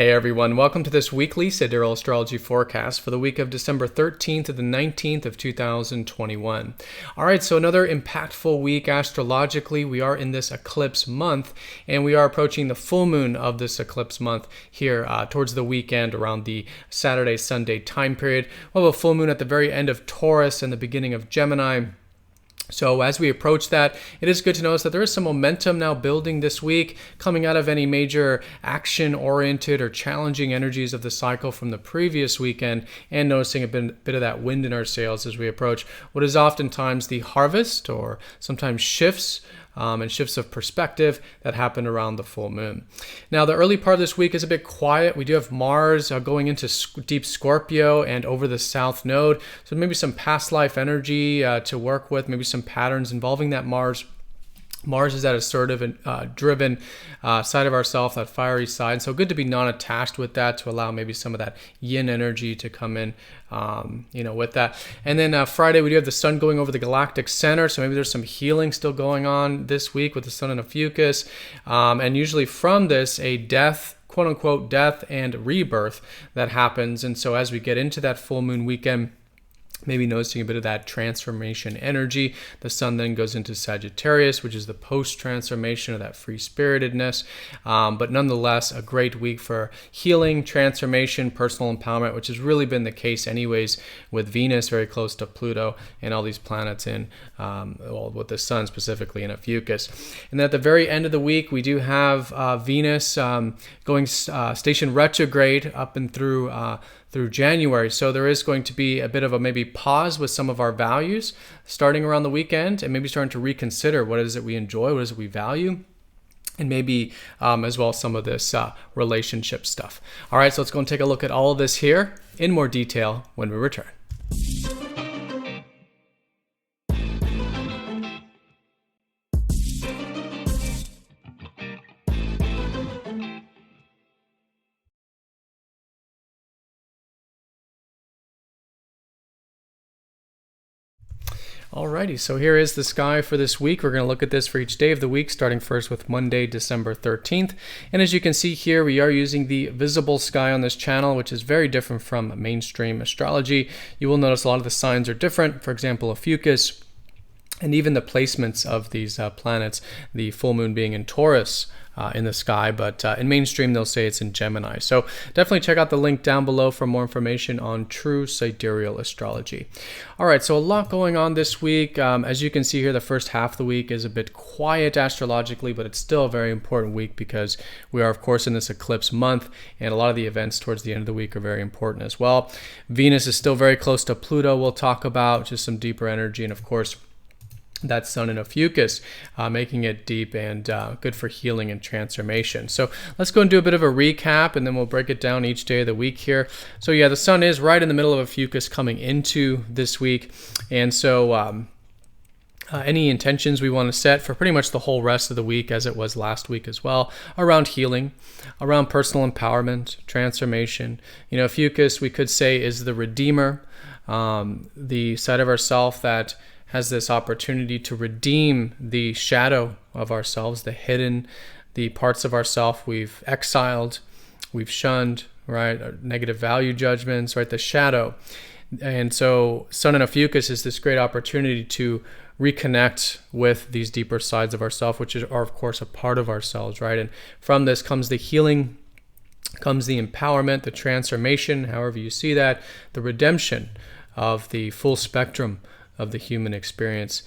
Hey everyone, welcome to this weekly Sidereal Astrology forecast for the week of December 13th to the 19th of 2021. Alright, so another impactful week astrologically. We are in this eclipse month and we are approaching the full moon of this eclipse month here towards the weekend around the Saturday-Sunday time period. We'll have a full moon at the very end of Taurus and the beginning of Gemini. So as we approach that, it is good to notice that there is some momentum now building this week coming out of any major action-oriented or challenging energies of the cycle from the previous weekend, and noticing a bit of that wind in our sails as we approach what is oftentimes the harvest or sometimes shifts and shifts of perspective that happen around the full moon. Now, the early part of this week is a bit quiet. We do have Mars going into deep Scorpio and over the south node. So maybe some past life energy to work with, maybe some patterns involving that Mars. Mars is that assertive and driven side of ourself, that fiery side. So good to be non-attached with that to allow maybe some of that yin energy to come in, with that. And then Friday, we do have the sun going over the Galactic Center. So maybe there's some healing still going on this week with the sun in a fucus. And usually from this, a death, quote unquote, death and rebirth that happens. And so as we get into that full moon weekend, maybe noticing a bit of that transformation energy. The sun then goes into Sagittarius, which is the post-transformation of that free-spiritedness. But nonetheless, a great week for healing, transformation, personal empowerment, which has really been the case anyways with Venus very close to Pluto and all these planets in, with the sun specifically in a fucus. And then at the very end of the week, we do have Venus going station retrograde up and through January. So there is going to be a bit of a maybe pause with some of our values starting around the weekend, and maybe starting to reconsider what is it we enjoy, what is it we value, and maybe as well some of this relationship stuff. All right, so let's go and take a look at all of this here in more detail when we return. Alrighty, so here is the sky for this week. We're going to look at this for each day of the week, starting first with Monday, December 13th. And as you can see here, we are using the visible sky on this channel, which is very different from mainstream astrology. You will notice a lot of the signs are different. For example, a fucus, and even the placements of these planets, the full moon being in Taurus in the sky, but in mainstream they'll say it's in Gemini. So definitely check out the link down below for more information on true sidereal astrology. All right, so a lot going on this week. As you can see here, the first half of the week is a bit quiet astrologically, but it's still a very important week because we are, of course, in this eclipse month, and a lot of the events towards the end of the week are very important as well. Venus is still very close to Pluto, we'll talk about, just some deeper energy, and of course, that sun in a fucus, making it deep and good for healing and transformation. So let's go and do a bit of a recap, and then we'll break it down each day of the week here. So yeah, the sun is right in the middle of a fucus coming into this week. And so any intentions we want to set for pretty much the whole rest of the week, as it was last week as well, around healing, around personal empowerment, transformation. Fucus, we could say, is the redeemer, the side of ourself that has this opportunity to redeem the shadow of ourselves, the hidden, the parts of ourself we've exiled, we've shunned, right? Our negative value judgments, right? The shadow. And so sun in a fucus is this great opportunity to reconnect with these deeper sides of ourselves, which are, of course, a part of ourselves, right? And from this comes the healing, comes the empowerment, the transformation, however you see that, the redemption of the full spectrum of the human experience,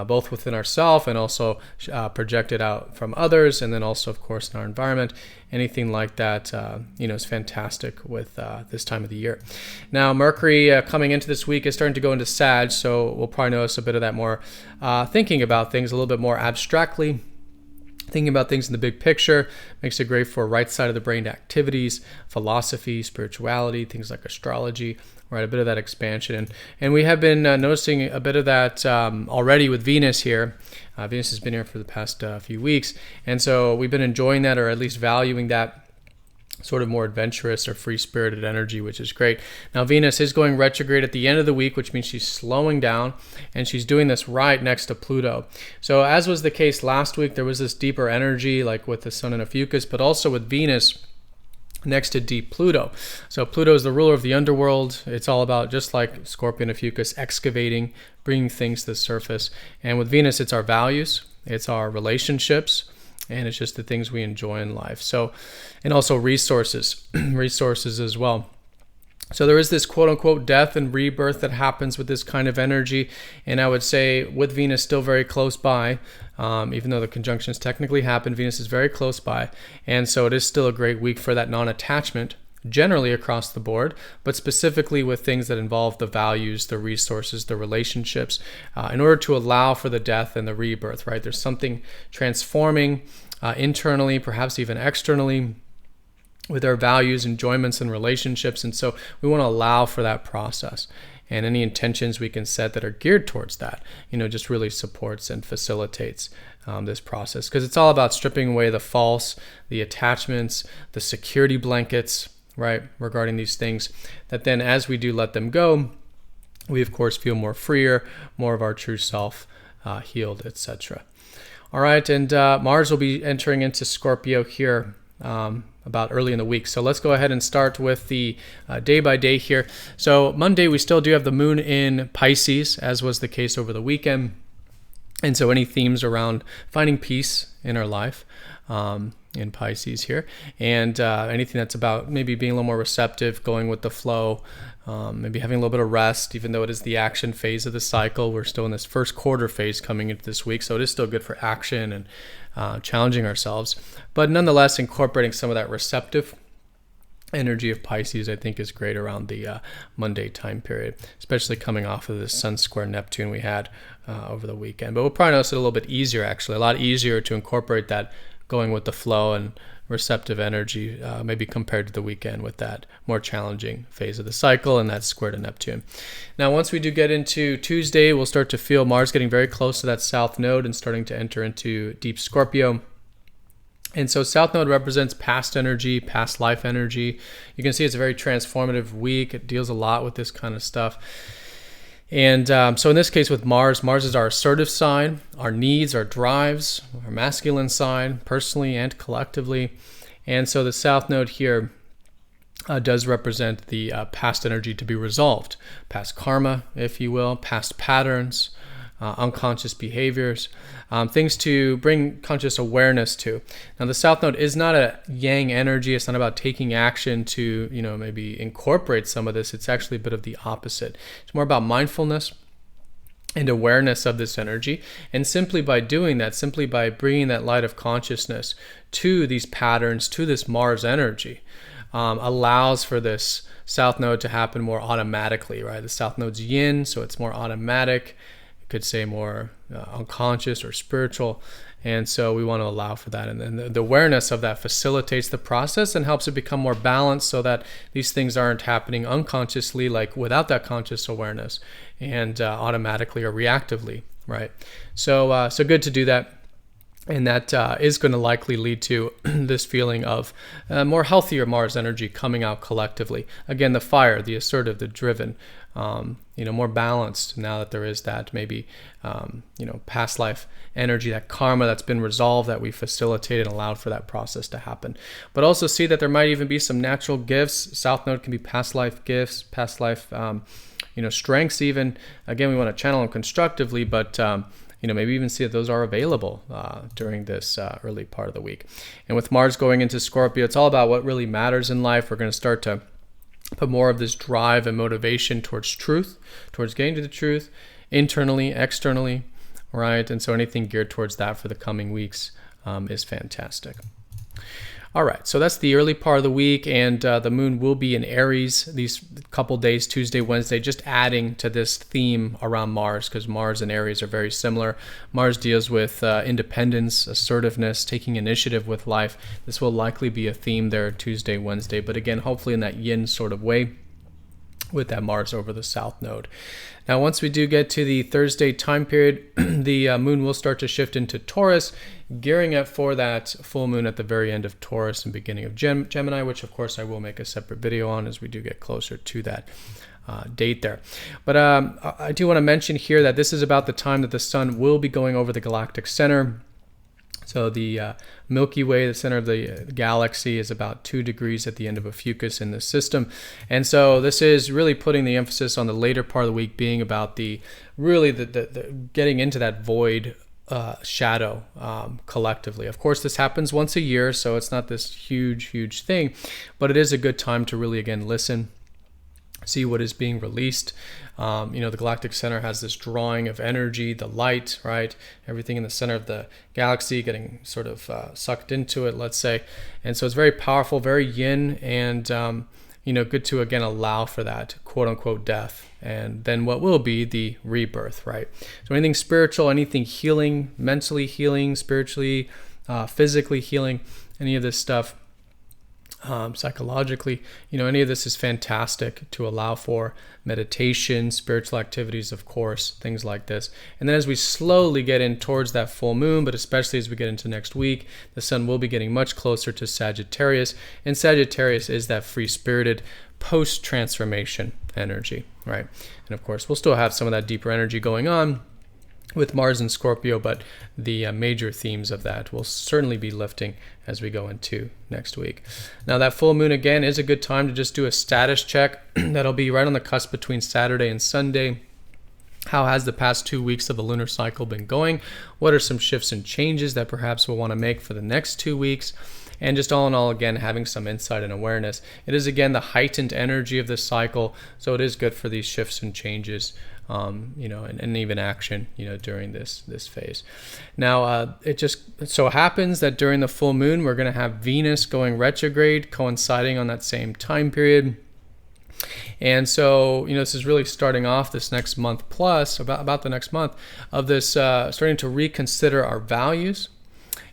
both within ourselves and also projected out from others, and then also, of course, in our environment. Anything like that, is fantastic with this time of the year. Now, Mercury coming into this week is starting to go into Sag, so we'll probably notice a bit of that more thinking about things a little bit more abstractly, thinking about things in the big picture. Makes it great for right side of the brain activities, philosophy, spirituality, things like astrology, right? A bit of that expansion. And we have been noticing a bit of that already with Venus here. Venus has been here for the past few weeks. And so we've been enjoying that, or at least valuing that sort of more adventurous or free-spirited energy, which is great. Now, Venus is going retrograde at the end of the week, which means she's slowing down, and she's doing this right next to Pluto. So as was the case last week, there was this deeper energy, like with the sun in a fucus, but also with Venus next to deep Pluto. So Pluto is the ruler of the underworld. It's all about, just like Scorpio and Fucus, excavating, bringing things to the surface. And with Venus, it's our values, it's our relationships, and it's just the things we enjoy in life. So, and also resources, resources as well. So there is this quote unquote death and rebirth that happens with this kind of energy. And I would say with Venus still very close by, even though the conjunctions technically happen, Venus is very close by. And so it is still a great week for that non-attachment, generally across the board, but specifically with things that involve the values, the resources, the relationships, in order to allow for the death and the rebirth, right? There's something transforming internally, perhaps even externally, with our values, enjoyments, and relationships. And so we want to allow for that process. And any intentions we can set that are geared towards that, just really supports and facilitates this process. Because it's all about stripping away the false, the attachments, the security blankets, right, regarding these things, that then as we do let them go, we of course feel more freer, more of our true self, healed, etc. All right, and Mars will be entering into Scorpio here about early in the week. So let's go ahead and start with the day by day here. So Monday, we still do have the moon in Pisces, as was the case over the weekend. And so any themes around finding peace in our life in Pisces here, and anything that's about maybe being a little more receptive, going with the flow, maybe having a little bit of rest, even though it is the action phase of the cycle. We're still in this first quarter phase coming into this week, so it is still good for action and challenging ourselves. But nonetheless, incorporating some of that receptive energy of Pisces, I think, is great around the Monday time period, especially coming off of this Sun square Neptune we had over the weekend. But we'll probably notice it a little bit easier, actually, a lot easier to incorporate that going with the flow and receptive energy, maybe compared to the weekend with that more challenging phase of the cycle and that square to Neptune. Now, once we do get into Tuesday, we'll start to feel Mars getting very close to that south node and starting to enter into deep Scorpio. And so South Node represents past energy, past life energy. You can see it's a very transformative week. It deals a lot with this kind of stuff. And so in this case with Mars is our assertive side, our needs, our drives, our masculine side, personally and collectively. And so the South Node here does represent the past energy to be resolved, past karma, if you will, past patterns, unconscious behaviors, things to bring conscious awareness to. Now, the South Node is not a yang energy. It's not about taking action to, maybe incorporate some of this. It's actually a bit of the opposite. It's more about mindfulness and awareness of this energy. And simply by doing that, simply by bringing that light of consciousness to these patterns, to this Mars energy, allows for this South Node to happen more automatically, right? The South Node's yin, so it's more automatic. Could say more unconscious or spiritual, and so we want to allow for that, and then the awareness of that facilitates the process and helps it become more balanced, so that these things aren't happening unconsciously, like without that conscious awareness, and automatically or reactively, right? So good to do that. And that is going to likely lead to this feeling of more healthier Mars energy coming out collectively. Again, the fire, the assertive, the driven, more balanced now that there is that maybe, past life energy, that karma that's been resolved, that we facilitated and allowed for that process to happen. But also see that there might even be some natural gifts. South Node can be past life gifts, past life, strengths even. Again, we want to channel them constructively, but maybe even see that those are available during this early part of the week. And with Mars going into Scorpio, it's all about what really matters in life. We're going to start to put more of this drive and motivation towards truth, towards getting to the truth, internally, externally, right? And so anything geared towards that for the coming weeks is fantastic. All right, so that's the early part of the week, and the moon will be in Aries these couple days, Tuesday, Wednesday, just adding to this theme around Mars, because Mars and Aries are very similar. Mars deals with independence, assertiveness, taking initiative with life. This will likely be a theme there Tuesday, Wednesday, but again, hopefully in that yin sort of way, with that Mars over the South Node. Now, once we do get to the Thursday time period, the moon will start to shift into Taurus, gearing up for that full moon at the very end of Taurus and beginning of Gemini, which of course I will make a separate video on as we do get closer to that date there. But I do want to mention here that this is about the time that the sun will be going over the Galactic Center. So the Milky Way, the center of the galaxy, is about 2 degrees at the end of a fucus in the system. And so this is really putting the emphasis on the later part of the week being about the getting into that void shadow collectively. Of course, this happens once a year, so it's not this huge thing, but it is a good time to really, again, listen, see what is being released. The Galactic Center has this drawing of energy, the light, right? Everything in the center of the galaxy getting sort of sucked into it, let's say. And so it's very powerful, very yin, and good to, again, allow for that quote unquote death, and then what will be the rebirth, right? So anything spiritual, anything healing, mentally healing, spiritually, physically healing, any of this stuff, psychologically, any of this is fantastic to allow for meditation, spiritual activities, of course, things like this. And then as we slowly get in towards that full moon, but especially as we get into next week, the sun will be getting much closer to Sagittarius, and Sagittarius is that free-spirited post-transformation energy, right? And of course, we'll still have some of that deeper energy going on with Mars and Scorpio, but the major themes of that will certainly be lifting as we go into next week. Now, that full moon, again, is a good time to just do a status check. That'll be right on the cusp between Saturday and Sunday. How has the past 2 weeks of the lunar cycle been going? What are some shifts and changes that perhaps we'll want to make for the next 2 weeks? And just all in all, again, having some insight and awareness. It is, again, the heightened energy of this cycle, so it is good for these shifts and changes, and even action, during this phase. Now, it just so happens that during the full moon, we're going to have Venus going retrograde, coinciding on that same time period. And so, this is really starting off this next month plus, about the next month, of this starting to reconsider our values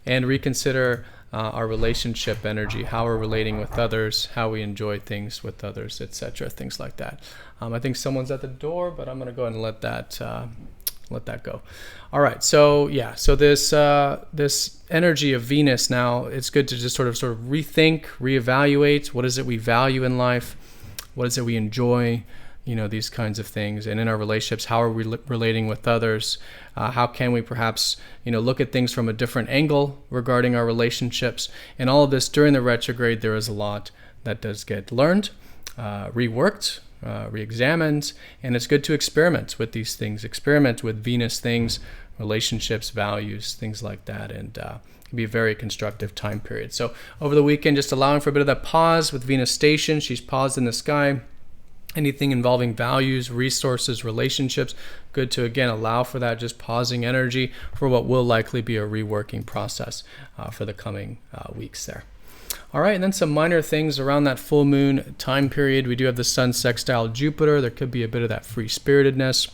and reconsider our relationship energy, how we're relating with others, how we enjoy things with others, etc., things like that. I think someone's at the door, but I'm going to go ahead and let that go. All right, so this energy of Venus now, it's good to just sort of rethink, reevaluate. What is it we value in life? What is it we enjoy? These kinds of things. And in our relationships, how are we relating with others? How can we perhaps, look at things from a different angle regarding our relationships? And all of this during the retrograde, there is a lot that does get learned, reworked, re-examined, and it's good to experiment with these things, experiment with Venus things, relationships, values, things like that, and it can be a very constructive time period. So over the weekend, just allowing for a bit of that pause with Venus station. She's paused in the sky. Anything involving values, resources, relationships, good to, again, allow for that, just pausing energy for what will likely be a reworking process for the coming weeks there. All right, and then some minor things around that full moon time period. We do have the sun sextile Jupiter. There could be a bit of that free-spiritedness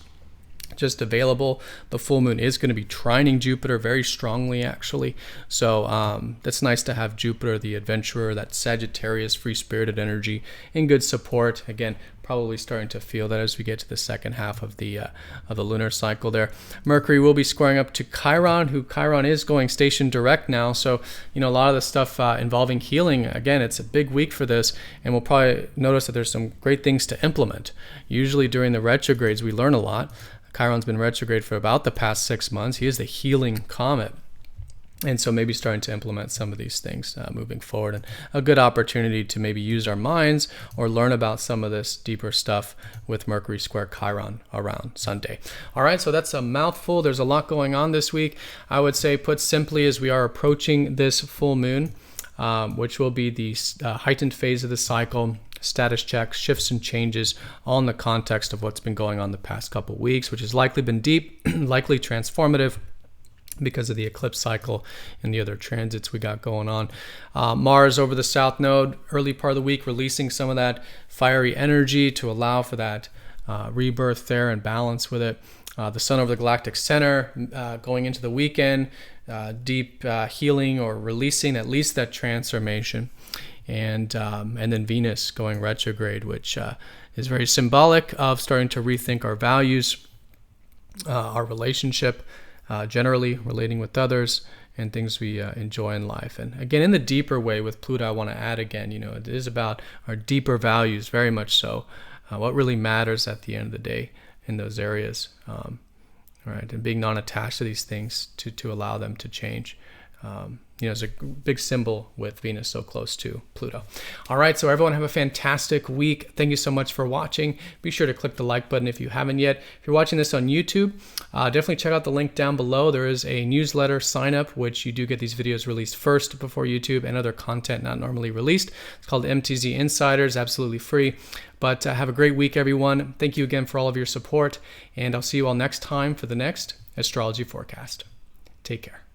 just available. The full moon is going to be trining Jupiter very strongly, actually. So that's nice to have Jupiter, the adventurer, that Sagittarius, free-spirited energy in good support. Again, probably starting to feel that as we get to the second half of the lunar cycle there. Mercury will be squaring up to Chiron, Chiron is going station direct now. So, a lot of the stuff involving healing, again, it's a big week for this, and we'll probably notice that there's some great things to implement. Usually during the retrogrades, we learn a lot. Chiron's been retrograde for about the past 6 months. He is the healing comet. And so maybe starting to implement some of these things moving forward, and a good opportunity to maybe use our minds or learn about some of this deeper stuff with Mercury square Chiron around Sunday. All right, so that's a mouthful. There's a lot going on this week. I would say, put simply, as we are approaching this full moon, which will be the heightened phase of the cycle, status checks, shifts and changes, all in the context of what's been going on the past couple of weeks, which has likely been deep, likely transformative, because of the eclipse cycle and the other transits we got going on. Mars over the south node, early part of the week, releasing some of that fiery energy to allow for that rebirth there and balance with it. The sun over the Galactic Center going into the weekend, deep healing or releasing at least that transformation. And then Venus going retrograde, which is very symbolic of starting to rethink our values, our relationship, generally relating with others, and things we enjoy in life. And again, in the deeper way with Pluto, I want to add again, it is about our deeper values, very much so. What really matters at the end of the day in those areas, right? And being non-attached to these things to allow them to change. is a big symbol with Venus so close to Pluto. All right, so everyone have a fantastic week. Thank you so much for watching. Be sure to click the like button if you haven't yet. If you're watching this on YouTube, definitely check out the link down below. There is a newsletter sign up, which you do get these videos released first before YouTube and other content not normally released. It's called MTZ Insiders, absolutely free. But have a great week, everyone. Thank you again for all of your support, and I'll see you all next time for the next astrology forecast. Take care.